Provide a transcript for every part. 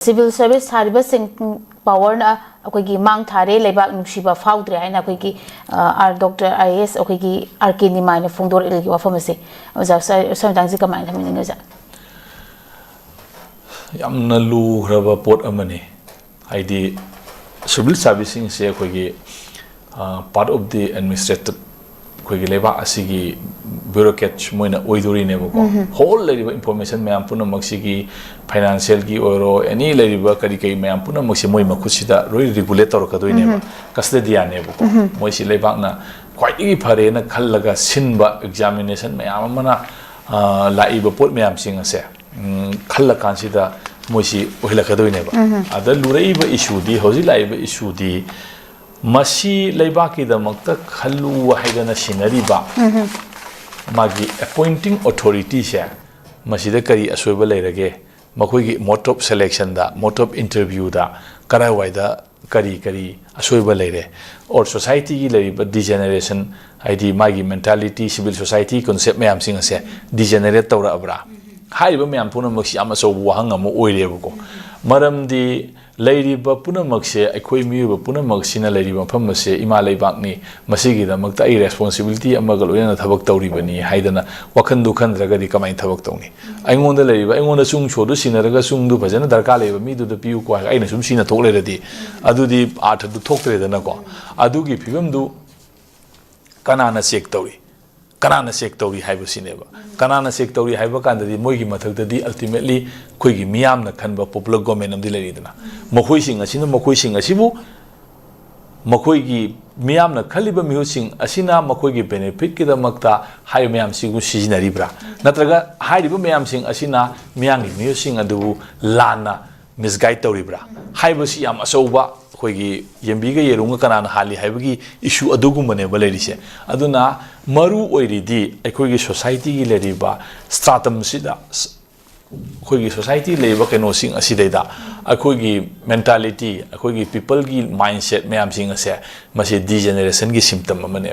Civil service thariba sing power na akoigi mang thare lebak nusiba faudre haina akoigi Dr. IS akoigi RK ni mai na fungdor ilgi wafamase oza samtang ji kamai thamin ngoza yamna lu raba pot amani haidi civil servicing se akoigi part of the administrative akoigi leba asigi bureaucrats moina oidori ne ko whole leriba information mayam puna maksigi financial gi oro any leriba kari kai mayam puna maksi moi makhusida roi regulator ka doi ne ba kasde dia ne ko moi si leba na quite gi phare na khallaga sinba examination mayam mana laiba pot mayam singa se khalla kansida moi si ohila ka doi ne ba ada luraiba issue di hoji laiba issue di masi laiba ki da makta khallu wahidana sinari ba magi appointing authority se masida kari asoiba leirage makhoi mode of selection da mode of interview da karai waida kari asoiba leire or society gi leriba degeneration id magi mentality civil society concept mayam singa se degenerate tawra abra haiba mayam puna maksi ama so wahang am oireba ko maramdi leiriba puna makse akhoi miuba puna maksina leiriba phamase ima leibak ni masigi da makta ai responsibility amaga loina thabak tawri bani haidana wakhan du khandraga di kamai thabak tawni aingonda leiriba aingonda chung chodu sinaraga chung du bhajana darka leiba mi du da piu ko aina sum sina thok leradi adudi arth du thok tredana ko adugi phibam du kanana check tawri kanana check tawri haiba sineba kanana check tawri haiba kandadi moigi mathakdadi ultimately khoigi miyamna khanba popular government amdi leridana mokhoi sing asibu mokhoi miyamna khaliba mihusing asina mokhoi benefit ki damakta hai miyam sigu sijinaribra natraga hairiba miyam sing asina miyangi mihusing adu lana misguide tawribra haiba si yam asauba khoigi yembiga yerunga kanana hali haibagi issue adugumane balerise aduna maru oiridi ekhoigi society gi leriba stratum sida akhoi society leba keno sing asidaida akhoi mentality akhoi people gi mindset mayam sing ase mase degeneration gi symptom amane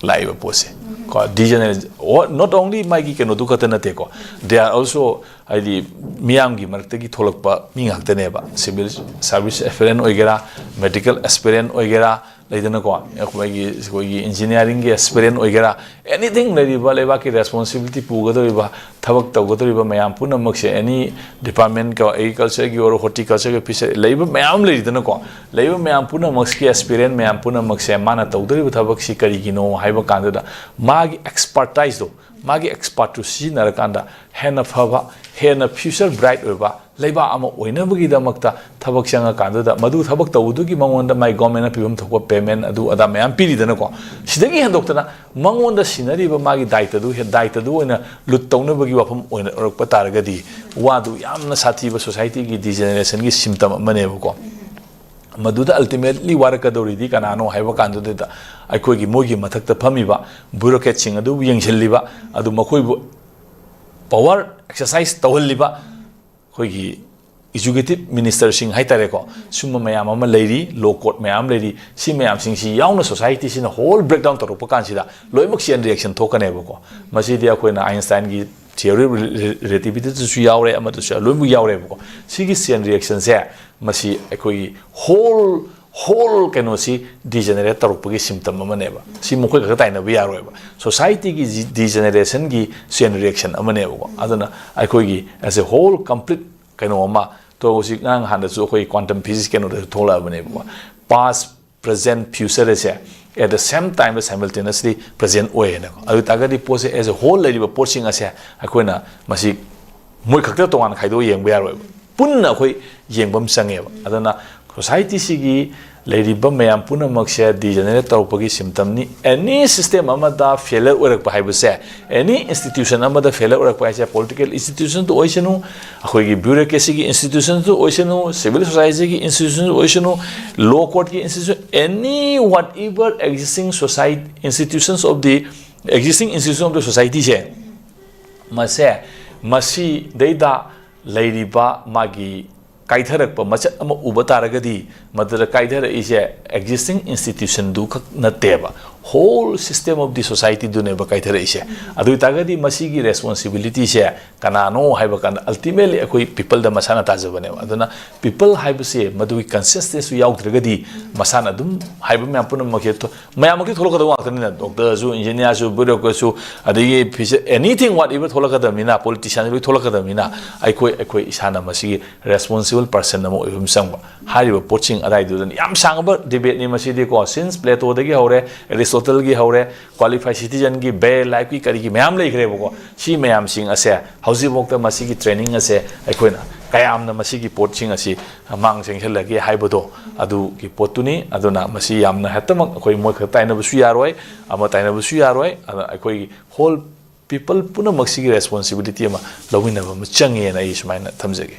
laiba pose ko degeneration not only my gi keno dukata nate ko they are also id miyam gi marakta gi tholakpa mi ngakta ne ba civil service aspirant oigera medical aspirant oigera laidana ko akhoi engineering gi aspirant oigera anything leriba leba ki responsibility pugadoriba thabak tawgadoriba mayam puna makse any department ka agriculture gi or horticulture gi fishery leiba mayam leridana ko leiba mayam puna makse ki aspirant mayam puna makse mana tawdoriba thabak si kari gino haiba kanda magi expertise do magi expert to see narakanda hena phaba hena future bright oba leiba ama oinabagi damakta thabak changa kanda madu thabak tawdu gi mangonda my government pibam thokwa payment adu ada mayam piri dana ko sidagi handoktana mangonda sinari ba magi daita du oina lut tawna bagi wafam oina orokpa taragadi wadu yamna sathi ba society gi degeneration gi symptom mane ko maduda ultimately warakadori di kanano haiba kandu da akhoi gi mogi mathakta phamiba bureaucrat sing adu yengchilliba adu makhoi bu power exercise tawalliba khoi gi executive minister sing haitare ko summa mayam ama leiri law court mayam leiri si mayam sing si yauna society sin whole breakdown to ro kan sida loimak sian reaction thokane ba ko masi dia khoi na Einstein gi theory relativity su yaure ama to sa loimu yaure ba ko sigi sian reaction se masi akhoi whole kenosi degenerate tarupagi symptom amane ba si mokoi ka taina bi yaroi ba society gi degeneration gi chain reaction amane ba aduna akhoi gi as a whole complete keno ma to si ngang handa su akhoi quantum physics keno da thola amane ba past present future ase at the same time simultaneously present oy na adu tagadi pose as a whole lady ba posing ase akhoi na masi moi khakta tongan khaido yeng ba yaroi punna akhoi yengbam sangeba adana society sigi leriba mayam puna maksha degenerate tawpagi symptom ni any system amada failure orak bai buse any institution amada failure orak bai se political institution to oisanu akhoi gi bureaucracy gi institution to oisanu civil society gi institution to oisanu law court gi institution any whatever existing society institutions of the society je masi deida leriba magi kaitharakpa machat ama uba taragadi madara kaithara ise existing institution du khak nateba whole system of the society do ne ba kai thare ise adu tagadi masigi responsibility se kanano haiba kan ultimately akoi people da masana ta jabane aduna people haiba se madu consciousness su yaw dragadi masana dum haiba me apun make to mayam ke tholoka da wa tan doctor su engineer su bureaucrat su adi anything whatever tholoka da mina politician lu tholoka da mina akoi isana masigi responsible person namo ibum sangba hariba poaching adai du yam sangba debate ni masidi ko since Plato dagi hore Aristotle gi hore qualified citizen gi be life ki kari gi mayam lei khre boko si mayam sing ase hausi bokta masigi training ase aikoina kayam na masigi poaching asi mang sing helagi haibodo adu ki potuni aduna masi yamna hatamak akoi moi khata ina bu yaroi ama taina bu yaroi akoi whole people puna maksigi responsibility ma lawina ba changi na is maina thamjage